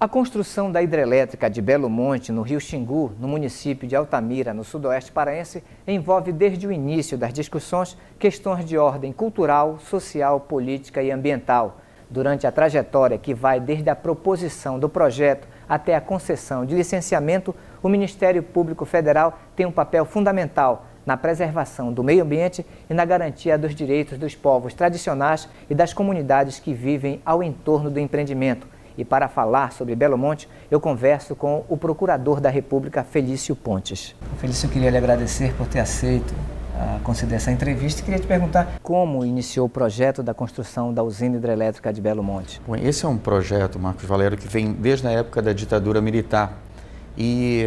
A construção da hidrelétrica de Belo Monte, no Rio Xingu, no município de Altamira, no sudoeste paraense, envolve desde o início das discussões questões de ordem cultural, social, política e ambiental. Durante a trajetória que vai desde a proposição do projeto até a concessão de licenciamento, o Ministério Público Federal tem um papel fundamental na preservação do meio ambiente e na garantia dos direitos dos povos tradicionais e das comunidades que vivem ao entorno do empreendimento. E para falar sobre Belo Monte, eu converso com o Procurador da República, Felício Pontes. Felício, eu queria lhe agradecer por ter aceito conceder essa entrevista e queria te perguntar como iniciou o projeto da construção da usina hidrelétrica de Belo Monte. Bom, esse é um projeto, Marcos Valério, que vem desde a época da ditadura militar e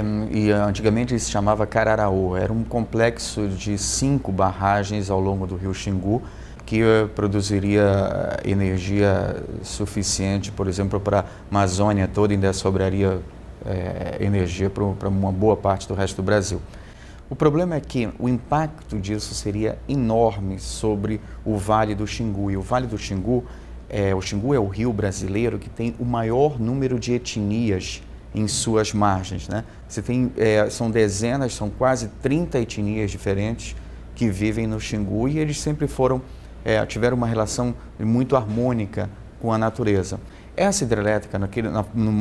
antigamente ele se chamava Cararaú. Era um complexo de 5 barragens ao longo do rio Xingu, que produziria energia suficiente, por exemplo, para a Amazônia toda, e ainda sobraria energia para uma boa parte do resto do Brasil. O problema é que o impacto disso seria enorme sobre o Vale do Xingu. E o Vale do Xingu, o Xingu é o rio brasileiro que tem o maior número de etnias em suas margens, né? Você tem, são dezenas, são quase 30 etnias diferentes que vivem no Xingu e eles sempre tiveram uma relação muito harmônica com a natureza. Essa hidrelétrica, no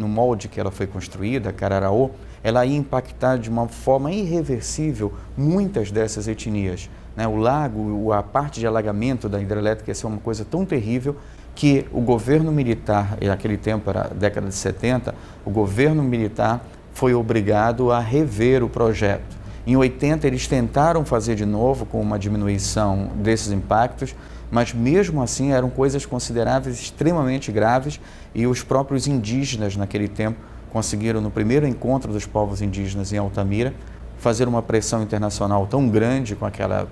molde que ela foi construída, Cararaú, ela ia impactar de uma forma irreversível muitas dessas etnias, né? O lago, a parte de alagamento da hidrelétrica ia ser uma coisa tão terrível que o governo militar, naquele tempo era a década de 70, o governo militar foi obrigado a rever o projeto. Em 80 eles tentaram fazer de novo com uma diminuição desses impactos, mas mesmo assim eram coisas consideráveis, extremamente graves, e os próprios indígenas naquele tempo conseguiram, no primeiro encontro dos povos indígenas em Altamira, fazer uma pressão internacional tão grande,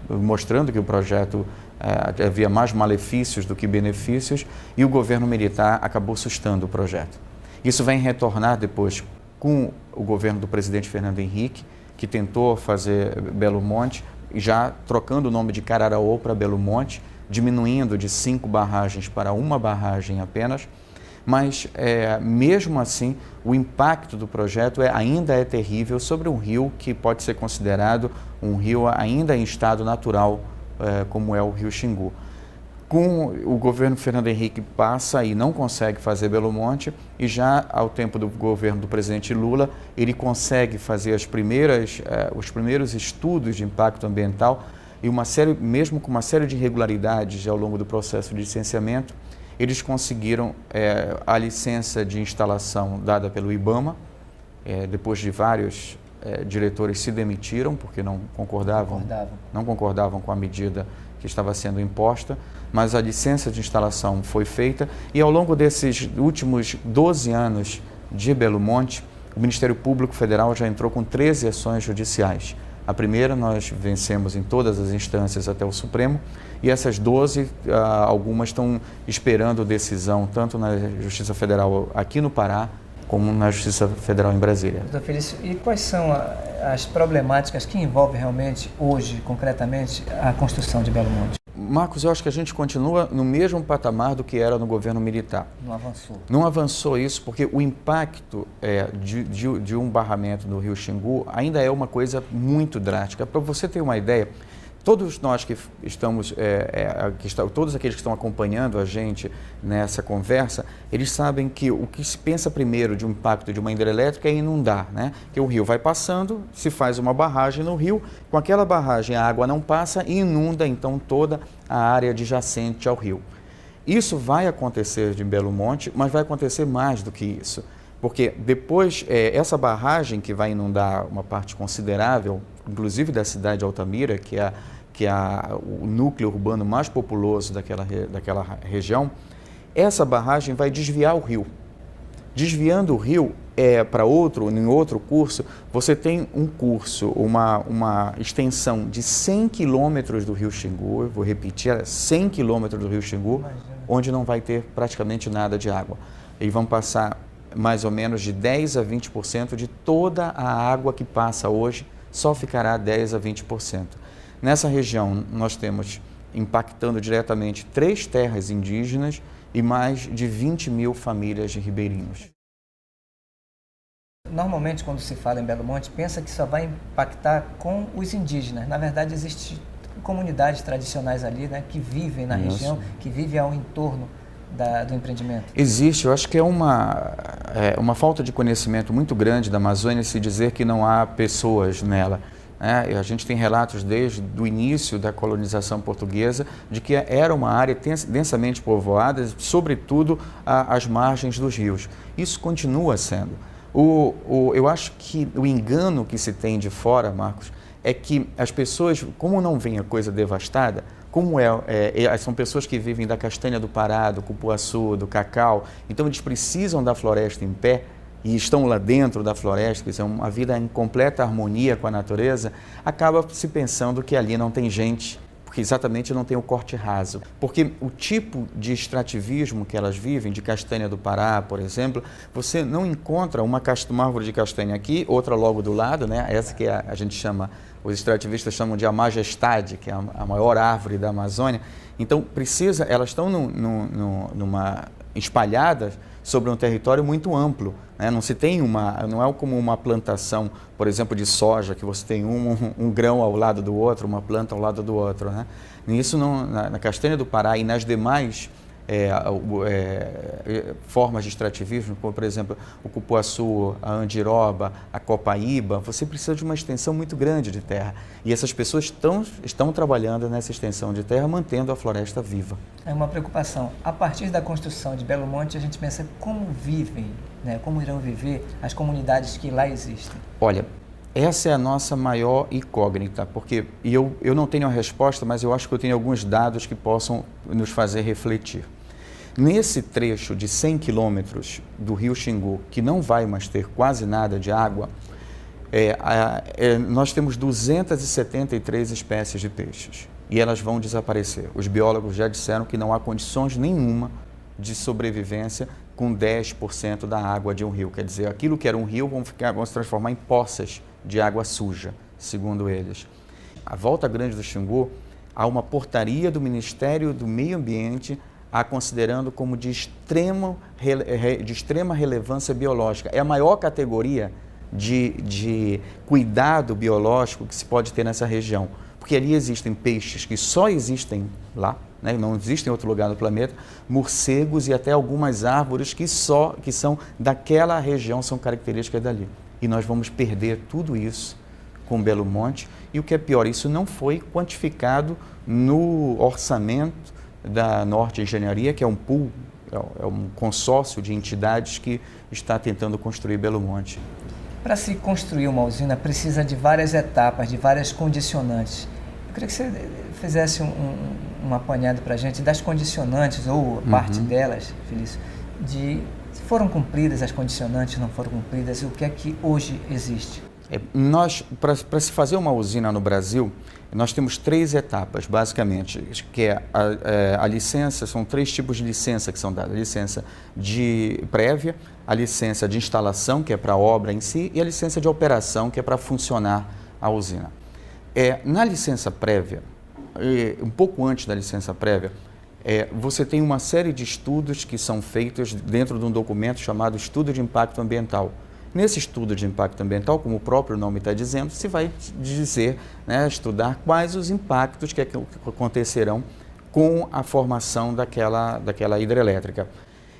mostrando que o projeto havia mais malefícios do que benefícios, e o governo militar acabou sustando o projeto. Isso vem retornar depois com o governo do presidente Fernando Henrique, que tentou fazer Belo Monte, já trocando o nome de Cararaú para Belo Monte, diminuindo de 5 barragens para 1 barragem apenas, mas mesmo assim o impacto do projeto ainda é terrível sobre um rio que pode ser considerado um rio ainda em estado natural, como é o rio Xingu. Com o governo Fernando Henrique passa e não consegue fazer Belo Monte, e já ao tempo do governo do presidente Lula, ele consegue fazer os primeiros estudos de impacto ambiental e mesmo com uma série de irregularidades ao longo do processo de licenciamento, eles conseguiram a licença de instalação dada pelo IBAMA, depois de vários diretores se demitiram porque não concordavam com a medida que estava sendo imposta, mas a licença de instalação foi feita e ao longo desses últimos 12 anos de Belo Monte, o Ministério Público Federal já entrou com 13 ações judiciais. A primeira nós vencemos em todas as instâncias até o Supremo e essas 12, algumas estão esperando decisão tanto na Justiça Federal aqui no Pará como na Justiça Federal em Brasília. Doutor Felício, e quais são as problemáticas que envolvem realmente hoje, concretamente, a construção de Belo Monte? Marcos, eu acho que a gente continua no mesmo patamar do que era no governo militar. Não avançou. Não avançou isso porque o impacto de um barramento no rio Xingu ainda é uma coisa muito drástica. Para você ter uma ideia, todos nós que estamos, todos aqueles que estão acompanhando a gente nessa conversa, eles sabem que o que se pensa primeiro de um impacto de uma hidrelétrica é inundar, né? Que o rio vai passando, se faz uma barragem no rio, com aquela barragem a água não passa e inunda então toda a área adjacente ao rio. Isso vai acontecer de Belo Monte, mas vai acontecer mais do que isso, porque depois essa barragem que vai inundar uma parte considerável, inclusive da cidade de Altamira, que é o núcleo urbano mais populoso daquela região, essa barragem vai desviar o rio. Desviando o rio em outro curso, você tem um curso, uma extensão de 100 quilômetros do rio Xingu, eu vou repetir, 100 quilômetros do rio Xingu, onde não vai ter praticamente nada de água. E vão passar mais ou menos de 10 a 20% de toda a água que passa hoje, só ficará 10 a 20%. Nessa região, nós temos impactando diretamente 3 terras indígenas e mais de 20 mil famílias de ribeirinhos. Normalmente, quando se fala em Belo Monte, pensa que só vai impactar com os indígenas. Na verdade, existem comunidades tradicionais ali, né, que vivem na região, que vivem ao entorno do empreendimento. Existe, eu acho que é uma falta de conhecimento muito grande da Amazônia se dizer que não há pessoas nela. A gente tem relatos desde o início da colonização portuguesa de que era uma área densamente povoada, sobretudo às margens dos rios. Isso continua sendo. Eu acho que o engano que se tem de fora, Marcos, é que as pessoas, como não vem a coisa devastada, são pessoas que vivem da castanha do Pará, do cupuaçu, do cacau, então eles precisam da floresta em pé e estão lá dentro da floresta, que é uma vida em completa harmonia com a natureza, acaba se pensando que ali não tem gente, porque exatamente não tem o corte raso. Porque o tipo de extrativismo que elas vivem, de castanha do Pará, por exemplo, você não encontra uma árvore de castanha aqui, outra logo do lado, né? Essa que a gente chama, os extrativistas chamam de a majestade, que é a maior árvore da Amazônia. Então, elas estão espalhadas sobre um território muito amplo, né? Não é como uma plantação, por exemplo, de soja, que você tem um grão ao lado do outro, uma planta ao lado do outro, né? Isso na castanha do Pará e nas demais formas de extrativismo, como por exemplo o cupuaçu, a andiroba, a copaíba, você precisa de uma extensão muito grande de terra. E essas pessoas estão trabalhando nessa extensão de terra, mantendo a floresta viva. É uma preocupação. A partir da construção de Belo Monte, a gente pensa como vivem, né, como irão viver as comunidades que lá existem. Olha, essa é a nossa maior incógnita, porque eu não tenho a resposta, mas eu acho que eu tenho alguns dados que possam nos fazer refletir. Nesse trecho de 100 quilômetros do rio Xingu, que não vai mais ter quase nada de água, nós temos 273 espécies de peixes e elas vão desaparecer. Os biólogos já disseram que não há condições nenhuma de sobrevivência com 10% da água de um rio. Quer dizer, aquilo que era um rio vão se transformar em poças de água suja, segundo eles. À volta grande do Xingu, há uma portaria do Ministério do Meio Ambiente considerando como de extrema relevância biológica. É a maior categoria de cuidado biológico que se pode ter nessa região, porque ali existem peixes que só existem lá, né? Não existem em outro lugar do planeta, morcegos e até algumas árvores que são daquela região, são características dali. E nós vamos perder tudo isso com Belo Monte, e o que é pior, isso não foi quantificado no orçamento da Norte Engenharia, que é um pool, é um consórcio de entidades que está tentando construir Belo Monte. Para se construir uma usina precisa de várias etapas, de várias condicionantes. Eu queria que você fizesse um apanhado para a gente das condicionantes, ou parte delas, Felício, se foram cumpridas as condicionantes, não foram cumpridas, e o que é que hoje existe? Para se fazer uma usina no Brasil, nós temos 3 etapas, basicamente, que é a licença, são 3 tipos de licença que são dadas. A licença de prévia, a licença de instalação, que é para a obra em si, e a licença de operação, que é para funcionar a usina. Na licença prévia, um pouco antes da licença prévia, você tem uma série de estudos que são feitos dentro de um documento chamado Estudo de Impacto Ambiental. Nesse estudo de impacto ambiental, como o próprio nome está dizendo, se vai dizer, né, estudar quais os impactos que acontecerão com a formação daquela hidrelétrica.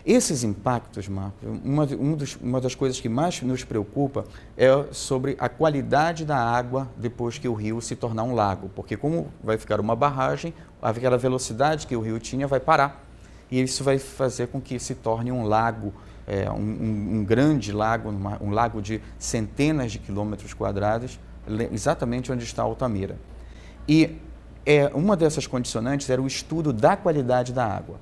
Esses impactos, Marcos, uma das coisas que mais nos preocupa é sobre a qualidade da água depois que o rio se tornar um lago, porque como vai ficar uma barragem, aquela velocidade que o rio tinha vai parar, e isso vai fazer com que se torne um lago, um grande lago, um lago de centenas de quilômetros quadrados, exatamente onde está Altamira. E uma dessas condicionantes era o estudo da qualidade da água.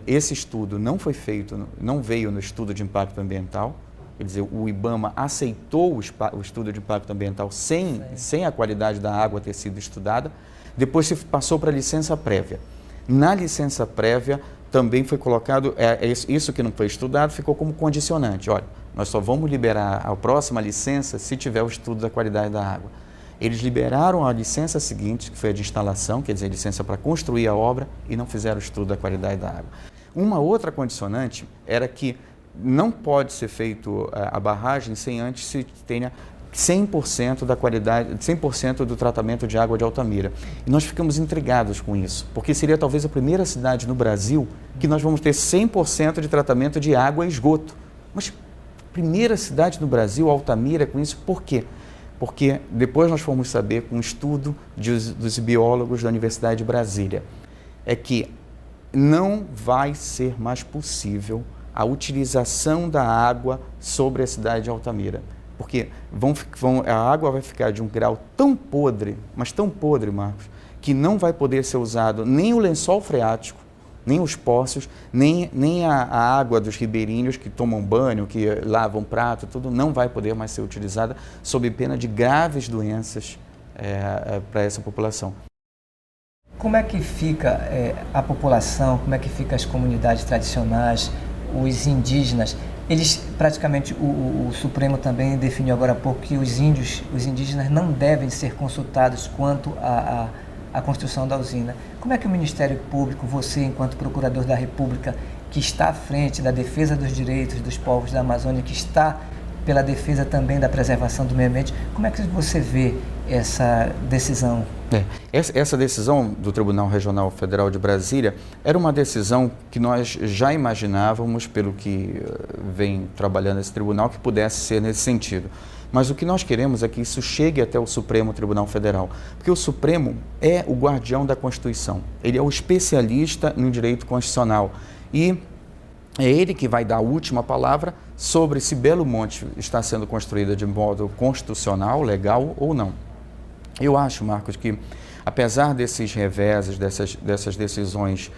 Esse estudo não foi feito, não veio no estudo de impacto ambiental, quer dizer, o IBAMA aceitou o estudo de impacto ambiental sem a qualidade da água ter sido estudada. Depois se passou para a licença prévia. Na licença prévia também foi colocado, isso que não foi estudado ficou como condicionante. Olha, nós só vamos liberar a próxima licença se tiver o estudo da qualidade da água. Eles liberaram a licença seguinte, que foi a de instalação, quer dizer, a licença para construir a obra, e não fizeram o estudo da qualidade da água. Uma outra condicionante era que não pode ser feito a barragem sem antes se tenha 100% da qualidade, 100% do tratamento de água de Altamira. E nós ficamos intrigados com isso, porque seria talvez a primeira cidade no Brasil que nós vamos ter 100% de tratamento de água e esgoto. Mas primeira cidade no Brasil, Altamira, com isso, por quê? Porque depois nós fomos saber, com um estudo dos biólogos da Universidade de Brasília, é que não vai ser mais possível a utilização da água sobre a cidade de Altamira. Porque a água vai ficar de um grau tão podre, mas tão podre, Marcos, que não vai poder ser usado nem o lençol freático, nem os poços, nem a água dos ribeirinhos que tomam banho, que lavam prato, tudo não vai poder mais ser utilizada sob pena de graves doenças para essa população. Como é que fica a população, como é que ficam as comunidades tradicionais, os indígenas? Eles, praticamente, o Supremo também definiu agora há pouco que os indígenas não devem ser consultados quanto à construção da usina. Como é que o Ministério Público, você, enquanto Procurador da República, que está à frente da defesa dos direitos dos povos da Amazônia, que está pela defesa também da preservação do meio ambiente, como é que você vê essa decisão? Essa decisão do Tribunal Regional Federal de Brasília era uma decisão que nós já imaginávamos, pelo que vem trabalhando esse tribunal, que pudesse ser nesse sentido. Mas o que nós queremos é que isso chegue até o Supremo Tribunal Federal, porque o Supremo é o guardião da Constituição, ele é o especialista no direito constitucional e é ele que vai dar a última palavra sobre se Belo Monte está sendo construída de modo constitucional, legal ou não. Eu acho, Marcos, que apesar desses reveses, dessas decisões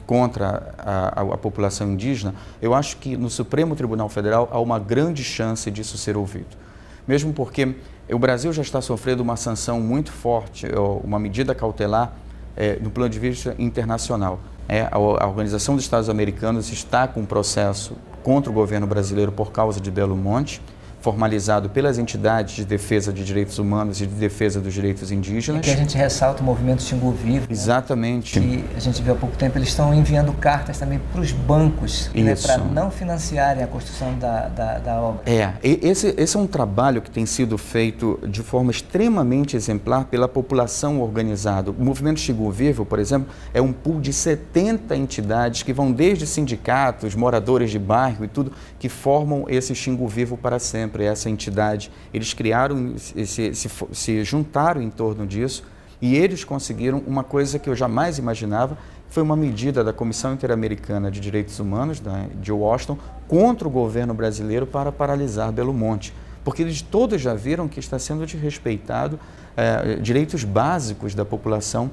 contra a população indígena, eu acho que no Supremo Tribunal Federal há uma grande chance disso ser ouvido. Mesmo porque o Brasil já está sofrendo uma sanção muito forte, uma medida cautelar no plano de vista internacional. A Organização dos Estados Americanos está com um processo contra o governo brasileiro por causa de Belo Monte, formalizado pelas entidades de defesa de direitos humanos e de defesa dos direitos indígenas. E que a gente ressalta o movimento Xingu Vivo. Exatamente. Que a gente viu há pouco tempo, eles estão enviando cartas também para os bancos, né, para não financiarem a construção da obra. Esse é um trabalho que tem sido feito de forma extremamente exemplar pela população organizada. O movimento Xingu Vivo, por exemplo, é um pool de 70 entidades que vão desde sindicatos, moradores de bairro e tudo, que formam esse Xingu Vivo para sempre. Essa entidade, eles criaram, se juntaram em torno disso e eles conseguiram uma coisa que eu jamais imaginava, foi uma medida da Comissão Interamericana de Direitos Humanos, de Washington, contra o governo brasileiro para paralisar Belo Monte, porque eles todos já viram que está sendo desrespeitado direitos básicos da população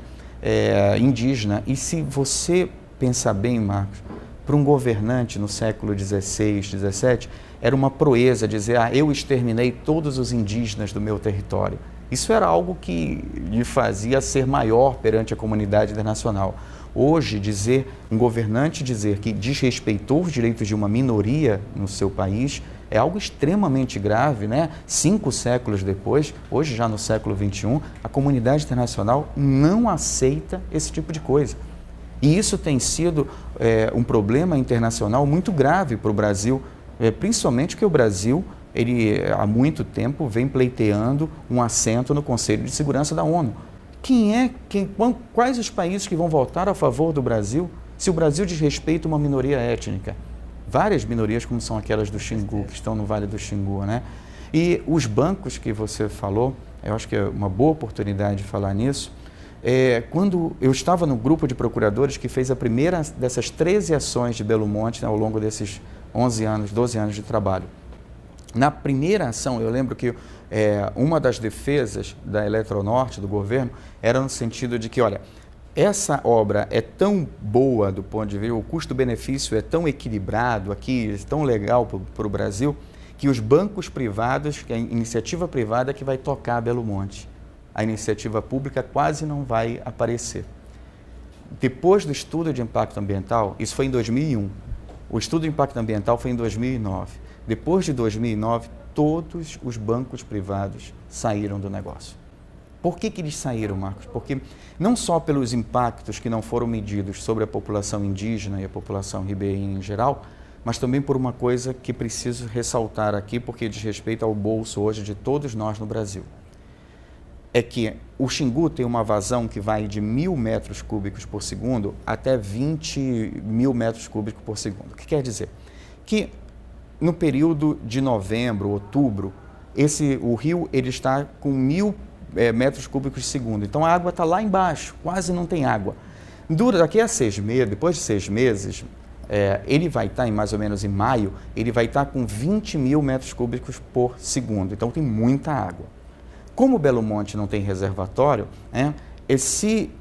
indígena. E se você pensar bem, Marcos, para um governante no século XVI, XVII, era uma proeza dizer, eu exterminei todos os indígenas do meu território. Isso era algo que lhe fazia ser maior perante a comunidade internacional. Hoje, um governante dizer que desrespeitou os direitos de uma minoria no seu país é algo extremamente grave, né? 5 séculos depois, hoje já no século XXI, a comunidade internacional não aceita esse tipo de coisa. E isso tem sido um problema internacional muito grave para o Brasil, principalmente porque o Brasil, ele há muito tempo vem pleiteando um assento no Conselho de Segurança da ONU. Quais os países que vão votar a favor do Brasil se o Brasil desrespeita uma minoria étnica? Várias minorias, como são aquelas do Xingu, que estão no Vale do Xingu, né? E os bancos que você falou, eu acho que é uma boa oportunidade de falar nisso. Quando eu estava no grupo de procuradores que fez a primeira dessas 13 ações de Belo Monte, né, ao longo desses 12 anos de trabalho. Na primeira ação, eu lembro que uma das defesas da Eletronorte, do governo, era no sentido de que, olha, essa obra é tão boa do ponto de vista, o custo-benefício é tão equilibrado aqui, é tão legal para o Brasil, que os bancos privados, que a iniciativa privada que vai tocar Belo Monte. A iniciativa pública quase não vai aparecer. Depois do estudo de impacto ambiental, isso foi em 2001, o estudo de impacto ambiental foi em 2009. Depois de 2009, todos os bancos privados saíram do negócio. Por que eles saíram, Marcos? Porque não só pelos impactos que não foram medidos sobre a população indígena e a população ribeirinha em geral, mas também por uma coisa que preciso ressaltar aqui, porque diz respeito ao bolso hoje de todos nós no Brasil. É que o Xingu tem uma vazão que vai de 1.000 metros cúbicos por segundo até 20.000 metros cúbicos por segundo. O que quer dizer? Que no período de novembro, outubro, o rio ele está com 1.000 metros cúbicos por segundo. Então a água está lá embaixo, quase não tem água. Daqui a 6 meses, depois de 6 meses, ele vai estar, mais ou menos em maio, ele vai estar com 20.000 metros cúbicos por segundo. Então tem muita água. Como Belo Monte não tem reservatório, se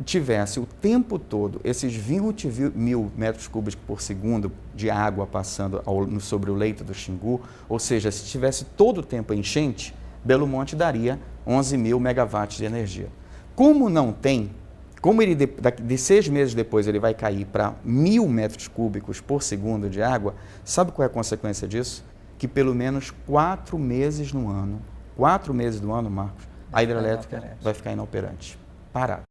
tivesse o tempo todo esses 20.000 metros cúbicos por segundo de água passando sobre o leito do Xingu, ou seja, se tivesse todo o tempo enchente, Belo Monte daria 11.000 megawatts de energia. Como não tem, como ele de 6 meses depois ele vai cair para 1.000 metros cúbicos por segundo de água, sabe qual é a consequência disso? Que pelo menos 4 meses no ano, 4 meses do ano, Marcos, a hidrelétrica vai ficar inoperante, parada.